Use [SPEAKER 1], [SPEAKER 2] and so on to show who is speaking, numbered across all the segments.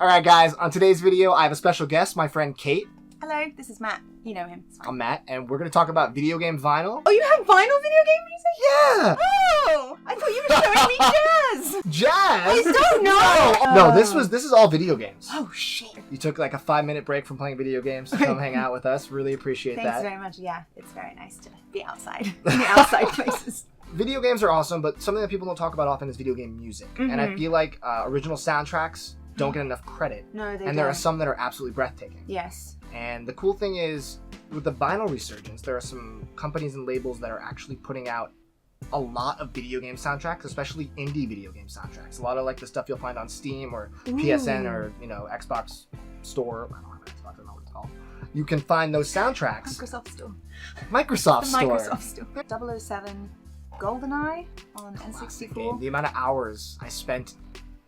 [SPEAKER 1] Alright guys, on today's video I have a special guest, my friend Kate.
[SPEAKER 2] Hello, this is Matt. You know him. It's fine.
[SPEAKER 1] I'm Matt, and we're going to talk about video game vinyl.
[SPEAKER 2] Oh, you have vinyl video game music?
[SPEAKER 1] Yeah!
[SPEAKER 2] Oh! I thought you were showing me jazz!
[SPEAKER 1] Jazz?
[SPEAKER 2] I don't know!
[SPEAKER 1] No, this is all video games.
[SPEAKER 2] Oh, shit.
[SPEAKER 1] You took like a 5-minute break from playing video games to come hang out with us. Really appreciate that.
[SPEAKER 2] Thanks very much. Yeah, it's very nice to be outside. In the outside places.
[SPEAKER 1] Video games are awesome, but something that people don't talk about often is video game music. And I feel like original soundtracks don't get enough credit.
[SPEAKER 2] No, they don't.
[SPEAKER 1] And there are some that are absolutely breathtaking.
[SPEAKER 2] Yes.
[SPEAKER 1] And the cool thing is, with the vinyl resurgence, there are some companies and labels that are actually putting out a lot of video game soundtracks, especially indie video game soundtracks. A lot of like the stuff you'll find on Steam or PSN or, you know, Xbox Store. I don't have Xbox, I don't know what it's called. You can find those soundtracks.
[SPEAKER 2] Microsoft Store.
[SPEAKER 1] Microsoft Store.
[SPEAKER 2] Microsoft Store. 007 GoldenEye on N64.
[SPEAKER 1] Game. The amount of hours I spent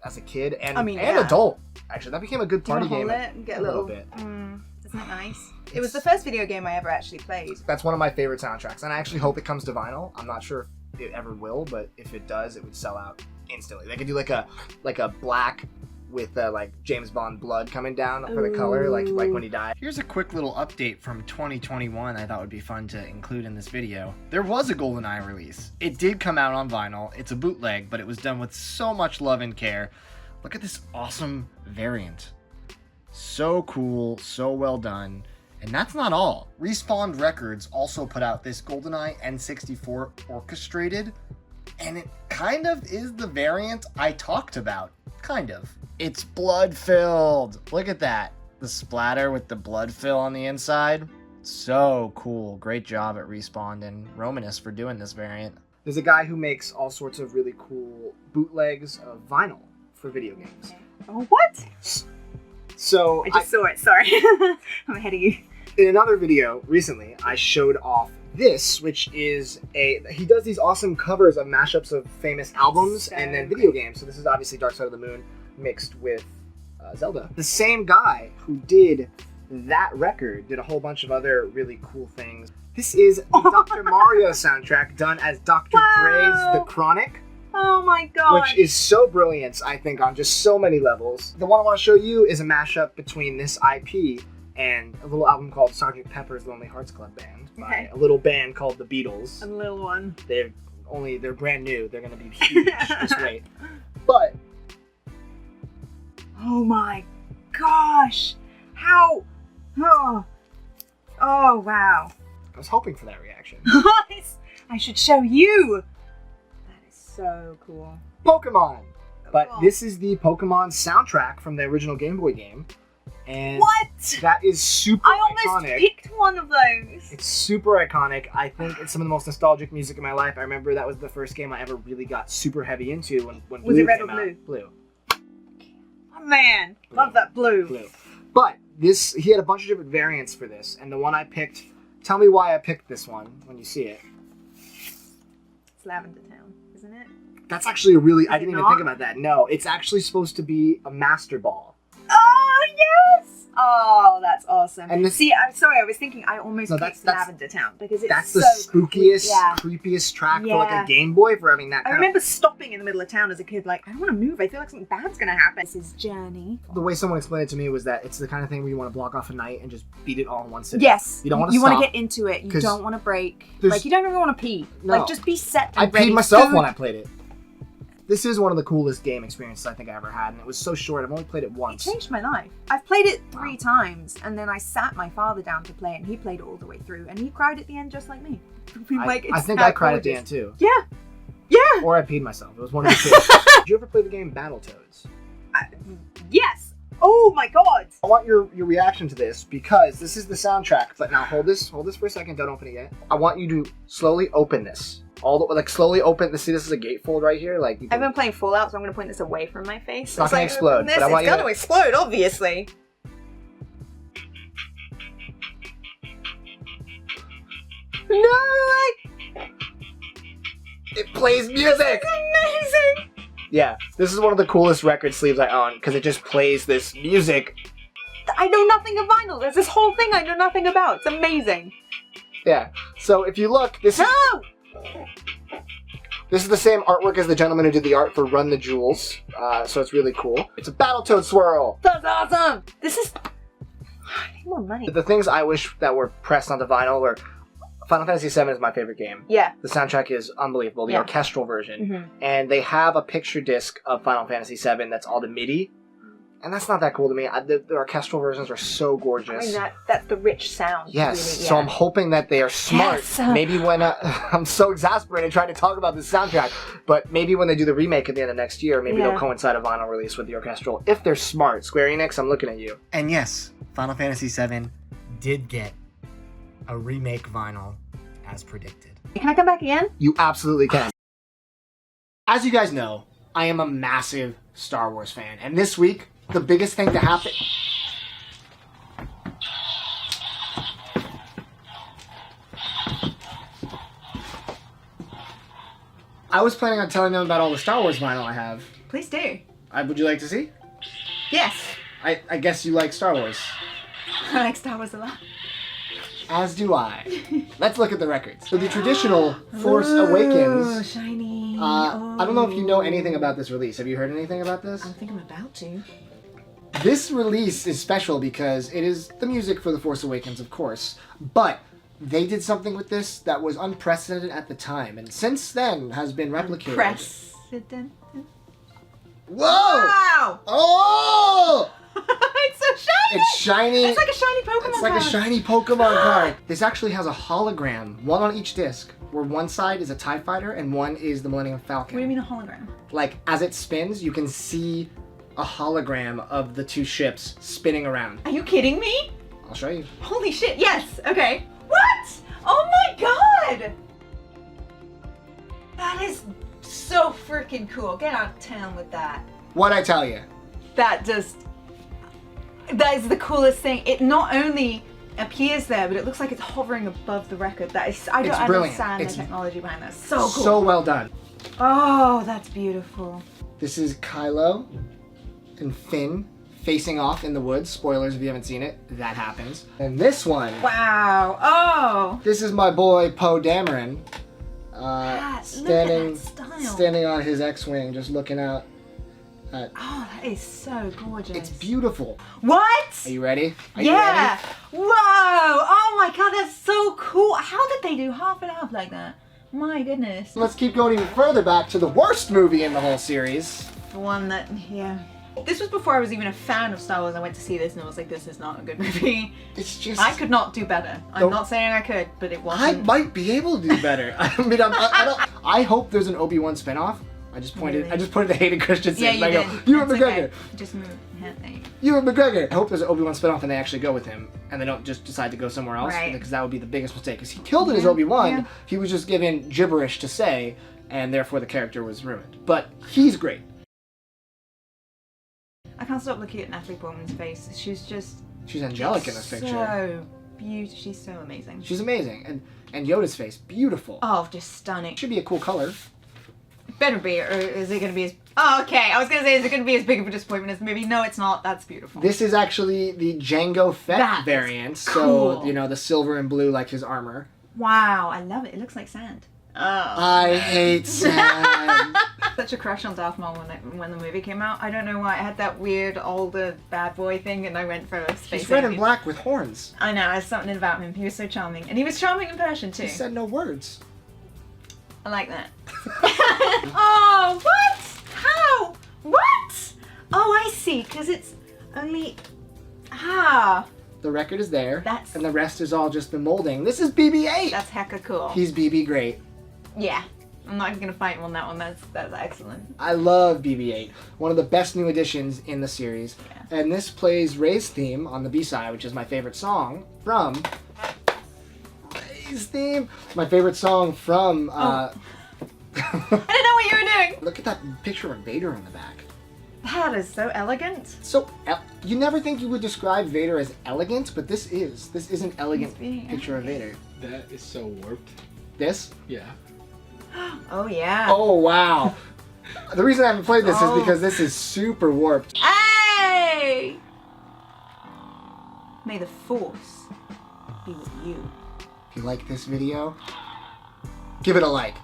[SPEAKER 1] as a kid and
[SPEAKER 2] yeah.
[SPEAKER 1] adult. Actually, that became a good party game.
[SPEAKER 2] And get
[SPEAKER 1] a little bit.
[SPEAKER 2] Isn't it nice? It was the first video game I ever actually played.
[SPEAKER 1] That's one of my favorite soundtracks, and I actually hope it comes to vinyl. I'm not sure if it ever will, but if it does, it would sell out instantly. They could do like a black with like James Bond blood coming down for the color, like when he died. Here's a quick little update from 2021 I thought would be fun to include in this video. There was a GoldenEye release. It did come out on vinyl. It's a bootleg, but it was done with so much love and care. Look at this awesome variant. So cool, so well done. And that's not all. Respawn Records also put out this GoldenEye N64 orchestrated, and it kind of is the variant I talked about. Kind of. It's blood-filled. Look at that. The splatter with the blood fill on the inside. So cool. Great job at Respawn and Romanus for doing this variant. There's a guy who makes all sorts of really cool bootlegs of vinyl for video games.
[SPEAKER 2] Oh, what?
[SPEAKER 1] So
[SPEAKER 2] I just saw it, sorry. I'm ahead of you.
[SPEAKER 1] In another video recently, I showed off this, which is he does these awesome covers of mashups of famous albums and then video games. So this is obviously Dark Side of the Moon mixed with Zelda. The same guy who did that record did a whole bunch of other really cool things. This is the Dr. Mario soundtrack done as Dr. Dre's The Chronic.
[SPEAKER 2] Oh my god.
[SPEAKER 1] Which is so brilliant, I think, on just so many levels. The one I want to show you is a mashup between this IP and a little album called Sgt. Pepper's Lonely Hearts Club Band by a little band called the Beatles.
[SPEAKER 2] A little one.
[SPEAKER 1] They're brand new. They're going to be huge. Just wait. But
[SPEAKER 2] oh my gosh. How? Oh wow.
[SPEAKER 1] I was hoping for that reaction.
[SPEAKER 2] I should show you. That is so cool.
[SPEAKER 1] Pokemon. But this is the Pokemon soundtrack from the original Game Boy game. And
[SPEAKER 2] what?
[SPEAKER 1] That is super iconic.
[SPEAKER 2] I almost picked one of those.
[SPEAKER 1] It's super iconic. I think it's some of the most nostalgic music in my life. I remember that was the first game I ever really got super heavy into when
[SPEAKER 2] was
[SPEAKER 1] Blue
[SPEAKER 2] it red
[SPEAKER 1] came
[SPEAKER 2] or blue?
[SPEAKER 1] out. Blue.
[SPEAKER 2] Oh man, blue. Love that blue.
[SPEAKER 1] But he had a bunch of different variants for this, and the one I picked, tell me why I picked this one when you see it.
[SPEAKER 2] It's Lavender Town, isn't it?
[SPEAKER 1] That's actually a really, I didn't even think about that. No, it's actually supposed to be a Master Ball.
[SPEAKER 2] Oh, yes! Oh, that's awesome.
[SPEAKER 1] And
[SPEAKER 2] see, I'm sorry, I was thinking I almost picked Lavender Town because it's
[SPEAKER 1] the spookiest, creepiest track for like a Game Boy for having that.
[SPEAKER 2] I remember stopping in the middle of town as a kid, like, I don't want to move. I feel like something bad's gonna happen. This is Journey.
[SPEAKER 1] The way someone explained it to me was that it's the kind of thing where you want to block off a night and just beat it all in one sitting.
[SPEAKER 2] Yes.
[SPEAKER 1] You don't want to stop.
[SPEAKER 2] You want to get into it. You don't want to break. Like, you don't even want to pee.
[SPEAKER 1] No.
[SPEAKER 2] Like, just be set
[SPEAKER 1] I
[SPEAKER 2] and ready.
[SPEAKER 1] peed myself when I played it. This is one of the coolest game experiences I think I ever had, and it was so short. I've only played it once.
[SPEAKER 2] It changed my life. I've played it 3 times, and then I sat my father down to play it, and he played it all the way through, and he cried at the end just like me.
[SPEAKER 1] I think I cried at the end too.
[SPEAKER 2] Yeah. Yeah.
[SPEAKER 1] Or I peed myself. It was one of the two. Did you ever play the game Battletoads?
[SPEAKER 2] Yes. Oh my god.
[SPEAKER 1] I want your reaction to this because this is the soundtrack. But now hold this for a second. Don't open it yet. I want you to slowly open this. Slowly open. See, this is a gatefold right here. Like
[SPEAKER 2] I've been playing Fallout, so I'm going to point this away from my face.
[SPEAKER 1] It's not going to explode.
[SPEAKER 2] But I want it's going to explode, obviously. No!
[SPEAKER 1] It plays music.
[SPEAKER 2] It's amazing.
[SPEAKER 1] Yeah, this is one of the coolest record sleeves I own because it just plays this music.
[SPEAKER 2] I know nothing of vinyl. There's this whole thing I know nothing about. It's amazing.
[SPEAKER 1] Yeah. So if you look, this is... This is the same artwork as the gentleman who did the art for Run the Jewels, so it's really cool. It's a Battletoad swirl!
[SPEAKER 2] That's awesome! This is... I need more money.
[SPEAKER 1] The things I wish that were pressed onto vinyl were... Final Fantasy VII is my favorite game.
[SPEAKER 2] Yeah.
[SPEAKER 1] The soundtrack is unbelievable, the orchestral version.
[SPEAKER 2] Mm-hmm.
[SPEAKER 1] And they have a picture disc of Final Fantasy VII that's all the MIDI. And that's not that cool to me. The orchestral versions are so gorgeous.
[SPEAKER 2] I mean, that's the rich sound.
[SPEAKER 1] Yes,
[SPEAKER 2] really,
[SPEAKER 1] so I'm hoping that they are smart.
[SPEAKER 2] Yes.
[SPEAKER 1] Maybe when I'm so exasperated trying to talk about this soundtrack, but maybe when they do the remake at the end of next year, maybe they'll coincide a vinyl release with the orchestral. If they're smart, Square Enix, I'm looking at you. And yes, Final Fantasy VII did get a remake vinyl as predicted.
[SPEAKER 2] Can I come back again?
[SPEAKER 1] You absolutely can. As you guys know, I am a massive Star Wars fan, and this week, the biggest thing to happen... I was planning on telling them about all the Star Wars vinyl I have.
[SPEAKER 2] Please do.
[SPEAKER 1] Would you like to see?
[SPEAKER 2] Yes.
[SPEAKER 1] I guess you like Star Wars.
[SPEAKER 2] I like Star Wars a lot.
[SPEAKER 1] As do I. Let's look at the records. So the traditional Force Awakens...
[SPEAKER 2] Oh, shiny.
[SPEAKER 1] I don't know if you know anything about this release. Have you heard anything about this?
[SPEAKER 2] I think I'm about to.
[SPEAKER 1] This release is special because it is the music for The Force Awakens, of course, but they did something with this that was unprecedented at the time, and since then has been replicated.
[SPEAKER 2] Unprecedented?
[SPEAKER 1] Whoa!
[SPEAKER 2] Wow!
[SPEAKER 1] Oh!
[SPEAKER 2] It's so shiny!
[SPEAKER 1] It's shiny.
[SPEAKER 2] It's like a shiny Pokemon
[SPEAKER 1] It's like
[SPEAKER 2] card.
[SPEAKER 1] a shiny Pokemon card. This actually has a hologram, one on each disc, where one side is a TIE Fighter and one is the Millennium Falcon.
[SPEAKER 2] What do you mean a hologram?
[SPEAKER 1] Like, as it spins, you can see a hologram of the two ships spinning around.
[SPEAKER 2] Are you kidding me?
[SPEAKER 1] I'll show you.
[SPEAKER 2] Holy shit, yes! Okay. What? Oh my god! That is so freaking cool. Get out of town with that.
[SPEAKER 1] What'd I tell you?
[SPEAKER 2] That is the coolest thing. It not only appears there, but it looks like it's hovering above the record. That is, I don't understand the technology behind that. So cool.
[SPEAKER 1] So well done.
[SPEAKER 2] Oh, that's beautiful.
[SPEAKER 1] This is Kylo and Finn facing off in the woods. Spoilers if you haven't seen it. That happens. And this one.
[SPEAKER 2] Wow. Oh.
[SPEAKER 1] This is my boy Poe Dameron. Standing on his X-wing, just looking out.
[SPEAKER 2] Oh, that is so gorgeous.
[SPEAKER 1] It's beautiful.
[SPEAKER 2] What?
[SPEAKER 1] Are you ready? Are
[SPEAKER 2] yeah.
[SPEAKER 1] you ready?
[SPEAKER 2] Whoa. Oh my god, that's so cool. How did they do half and half like that? My goodness.
[SPEAKER 1] Let's keep going even further back to the worst movie in the whole series.
[SPEAKER 2] The one that, yeah. This was before I was even a fan of Star Wars. I went to see this and I was like, this is not a good movie.
[SPEAKER 1] It's just...
[SPEAKER 2] I could not do better. I'm not saying I could, but it wasn't.
[SPEAKER 1] I might be able to do better. I mean, I hope there's an Obi-Wan spinoff. I just pointed to Hayden Christensen.
[SPEAKER 2] Yeah, you
[SPEAKER 1] and I
[SPEAKER 2] did.
[SPEAKER 1] go, Ewan McGregor.
[SPEAKER 2] Okay. Just move. Yeah, there you go.
[SPEAKER 1] Ewan McGregor. I hope there's an Obi-Wan spinoff and they actually go with him and they don't just decide to go somewhere else.
[SPEAKER 2] Right.
[SPEAKER 1] Because that would be the biggest mistake. Because he killed it as Obi-Wan. Yeah. He was just given gibberish to say and therefore the character was ruined. But he's great.
[SPEAKER 2] I can't stop looking at Natalie Portman's face. She's
[SPEAKER 1] angelic in this picture.
[SPEAKER 2] So beautiful. She's so amazing.
[SPEAKER 1] She's amazing. And Yoda's face, beautiful.
[SPEAKER 2] Oh, just stunning.
[SPEAKER 1] Should be a cool color.
[SPEAKER 2] Better be, or is it going to be as... Oh, okay. I was going to say, is it going to be as big of a disappointment as the movie? No, it's not. That's beautiful.
[SPEAKER 1] This is actually the Jango Fett variant.
[SPEAKER 2] Cool.
[SPEAKER 1] So, you know, the silver and blue like his armor.
[SPEAKER 2] Wow, I love it. It looks like sand. Oh.
[SPEAKER 1] I hate sand.
[SPEAKER 2] Such a crush on Darth Maul when the movie came out. I don't know why. I had that weird older bad boy thing and I went for a space.
[SPEAKER 1] He's red and black with horns.
[SPEAKER 2] I know. There's something about him. He was so charming. And he was charming in person too.
[SPEAKER 1] He said no words.
[SPEAKER 2] I like that. Oh, what? How? What? Oh, I see. Because it's only...
[SPEAKER 1] The record is there.
[SPEAKER 2] That's...
[SPEAKER 1] And the rest is all just the molding. This is BB-8.
[SPEAKER 2] That's hecka cool.
[SPEAKER 1] He's BB great.
[SPEAKER 2] Yeah. I'm not even going to fight him on that one. That's excellent.
[SPEAKER 1] I love BB-8. One of the best new additions in the series. Yeah. And this plays Rey's theme on the B-side, which is my favorite song from... theme. My favorite song from
[SPEAKER 2] I didn't know what you were doing.
[SPEAKER 1] Look at that picture of Vader in the back.
[SPEAKER 2] That is so elegant.
[SPEAKER 1] So you never think you would describe Vader as elegant, but this is an elegant picture of Vader.
[SPEAKER 3] That is so warped.
[SPEAKER 1] This?
[SPEAKER 3] Yeah.
[SPEAKER 2] Oh yeah.
[SPEAKER 1] Oh wow. The reason I haven't played this is because this is super warped.
[SPEAKER 2] Hey! May the Force be with you.
[SPEAKER 1] If you like this video, give it a like.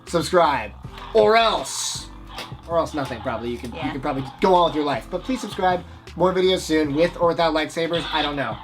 [SPEAKER 1] subscribe, or else nothing. Probably you can probably go on with your life. But please subscribe. More videos soon, with or without lightsabers. I don't know.